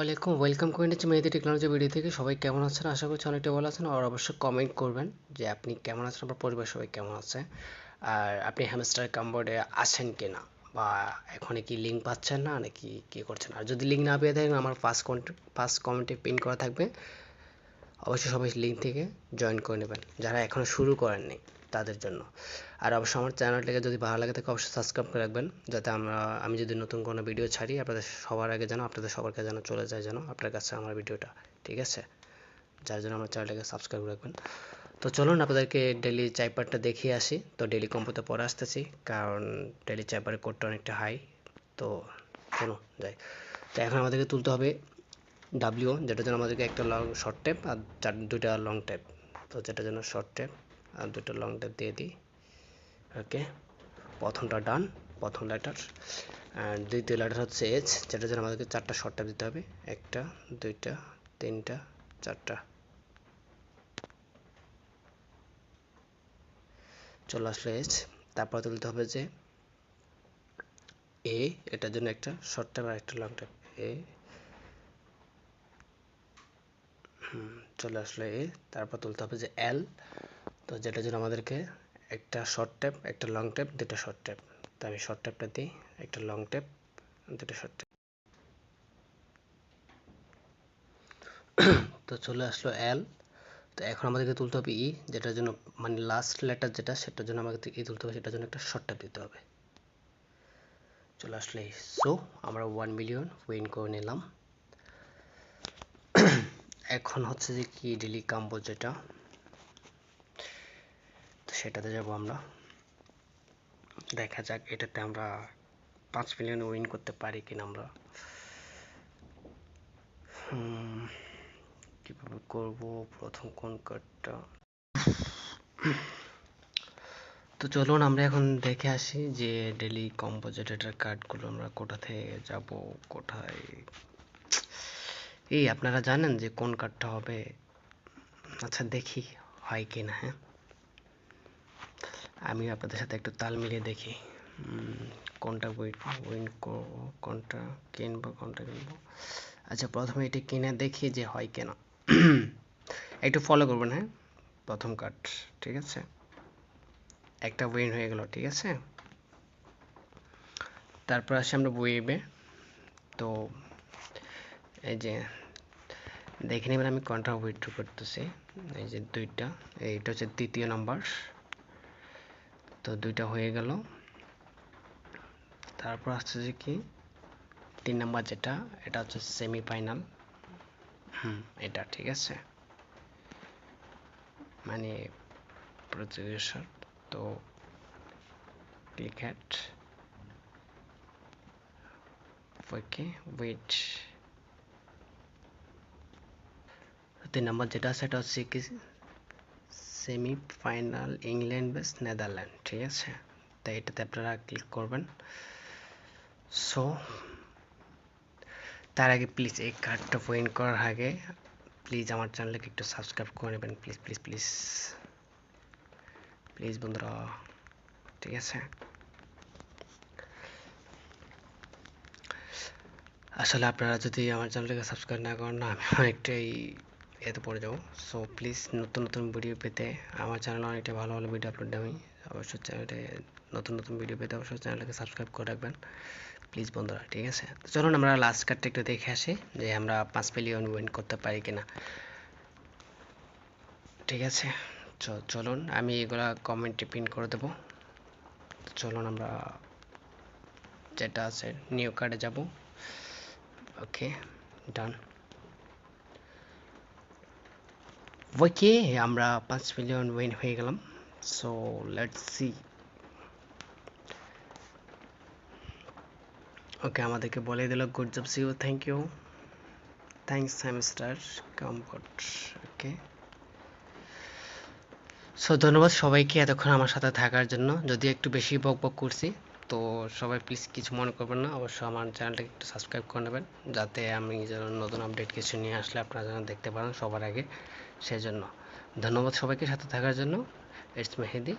ওয়ালাইকুম ওয়েলকাম করে নিচ্ছি মেহেদি টেকনোলজি ভিডিও থেকে। সবাই কেমন আছেন? আশা করছি অনেকটা ভালো আছেন। আর অবশ্যই কমেন্ট করবেন যে আপনি কেমন আছেন, আপনার পরিবার সবাই কেমন আছে, আর আপনি হ্যামস্টার কামবোর্ডে আছেন কিনা, বা এখন কি লিঙ্ক পাচ্ছেন না নাকি কি করছেন। আর যদি লিঙ্ক না পেয়ে থাকেন, আমার ফার্স্ট কমেন্টে পিন করা থাকবে, অবশ্যই সবাই লিঙ্ক থেকে জয়েন করে নেবেন যারা এখনও শুরু করেননি তাদের জন্য। আর অবশ্যই আমার চ্যানেলটাকে যদি ভালো লাগে থাকে অবশ্যই সাবস্ক্রাইব করে রাখবেন, যাতে আমি যদি নতুন কোনো ভিডিও ছাড়ি আপনাদের সবার আগে যেন আপনাদের সবার কাছে যেন চলে যায়, যেন আপনার কাছে আমার ভিডিওটা, ঠিক আছে? যার জন্য আমার চ্যানেলটাকে সাবস্ক্রাইব রাখবেন। তো চলুন আপনাদেরকে ডেলি চাইপারটা দেখিয়ে আসি। তো ডেলি কম্পোতে পরে আসতেছি, কারণ ডেলি চাইপারের কোডটা অনেকটা হাই। তো চলুন যাই। তো এখন আমাদেরকে তুলতে হবে ডাব্লিউ, যেটার জন্য আমাদেরকে একটা লং শর্ট ট্যাপ আর দুইটা লং ট্যাপ। তো যেটার জন্য শর্ট ট্যাপ আর দুটো লং ট্যাপ দিয়ে দিই। ওকে, প্রথমটা ডান, প্রথম লেটার। আর দ্বিতীয় লেটার হচ্ছে এইচ, যেটার জন্য আমাদেরকে চারটা শর্ট ট্যাপ দিতে হবে। একটা, দুইটা, তিনটা, চারটা। চলে আসলো এইচ। তারপর তুলতে হবে যে এ, এটার জন্য একটা শর্ট ট্যাপ আর একটা লং ট্যাপ। এ, চলে আসলো এ। তারপর তুলতে হবে যে এল, তো যেটার জন্য আমাদেরকে একটা শর্ট ট্যাপ, একটা লং ট্যাপ, দুটো শর্ট ট্যাপ। তো আমি শর্ট ট্যাপটা দিই, একটা লং ট্যাপ, দুটো শর্ট ট্যাপ। তো চলে আসলো এল। তো এখন আমাদেরকে তুলতে হবে ই, যেটার জন্য মানে লাস্ট লেটার যেটা, সেটার জন্য আমাকে ই তুলতে হবে, সেটার জন্য একটা শর্ট ট্যাপ দিতে হবে। চলে আসলো ই। সো আমরা 1 মিলিয়ন উইন করে নিলাম। এখন হচ্ছে যে কি ডেলি কাম্বো যেটা, তো সেটাতে যাব আমরা। দেখা যাক এটাতে আমরা 5 মিলিয়ন উইন করতে পারি কিনা আমরা। কিভাবে করব, প্রথম কোন কার্ডটা। তো চলুন আমরা এখন দেখে আসি যে ডেলি কম্পোজিটের কার্ডগুলো আমরা কোথা থেকে যাব, কোথায়। এই আপনারা জানেন যে কোন কার্ডটা হবে? আচ্ছা দেখি হয় কি না। হ্যাঁ, আমি আপনাদের সাথে একটু তাল মিলিয়ে দেখি কোনটা উইন করবো, কোনটা কিনবো, কোনটা কিনবো। আচ্ছা প্রথমে এটা কিনে দেখি যে হয় কেনা। একটু ফলো করবেন। হ্যাঁ, প্রথম কার্ড, ঠিক আছে, একটা উইন হয়ে গেল, ঠিক আছে। তারপর আসি আমরা ওয়েবে। তো এই যে দেখে নেবেন আমি কোনটা উইথড্র করতেছি। এই যে দুইটা, এইটা হচ্ছে দ্বিতীয় নাম্বার। তো দুইটা হয়ে গেল। তারপর আসছে যে কি 3 নাম্বার যেটা, এটা হচ্ছে সেমিফাইনাল। এটা ঠিক আছে, মানে প্রতিযোগিতা। তো click hat, okay wait. 3 number যেটা আছে এটা হচ্ছে কি সেমিফাইনাল ইংল্যান্ড বেস নেদারল্যান্ড, ঠিক আছে। তাই এটাতে আপনারা ক্লিক করবেন। সো তার আগে প্লিজ এই কার্ডটা উইন করার আগে প্লিজ আমার চ্যানেলকে একটু সাবস্ক্রাইব করে নেবেন, প্লিজ প্লিজ প্লিজ প্লিজ বন্ধুরা, ঠিক আছে। আসলে আপনারা যদি আমার চ্যানেলটাকে সাবস্ক্রাইব না করেন না, আমি অনেকটাই এতে পড়ে যাবো। সো প্লিজ নতুন নতুন ভিডিও পেতে আমার চ্যানেলে অনেকটা ভালো ভালো ভিডিও আপলোড আমি অবশ্যই চ্যানেলে নতুন নতুন ভিডিও পেতে অবশ্যই চ্যানেলটাকে সাবস্ক্রাইব করে রাখবেন প্লিজ বন্ধুরা, ঠিক আছে। তো চলুন আমরা লাস্ট কার্ডটা একটু দেখে আসি যে আমরা 5 মিলিয়ন উইন করতে পারি কিনা, ঠিক আছে। চলুন আমি এগুলা কমেন্টে পিন করে দেবো। চলুন আমরা যেটা আছে নিউ কার্ডে যাব। ওকে ডান। ওকে, আমরা 5 মিলিয়ন উইন হয়ে গেলাম। So let's see. ওকে, আমাদেরকে বলে দিল good job, see you, thank you, thanks hamster comfort. Okay, so ধন্যবাদ সবাইকে এতক্ষণ আমার সাথে থাকার জন্য। যদি একটু বেশি বক বক করছি তো সবাই প্লিজ কিছু মনে করবেন না। অবশ্যই আমার চ্যানেলটাকে একটু সাবস্ক্রাইব করে নেবেন, যাতে আমি যেন নতুন আপডেট কিছু নিয়ে আসলে আপনারা যেন দেখতে পারেন সবার আগে, সেজন্য ধন্যবাদ সবাইকে সাথে থাকার জন্য। ইটস মেহেদি।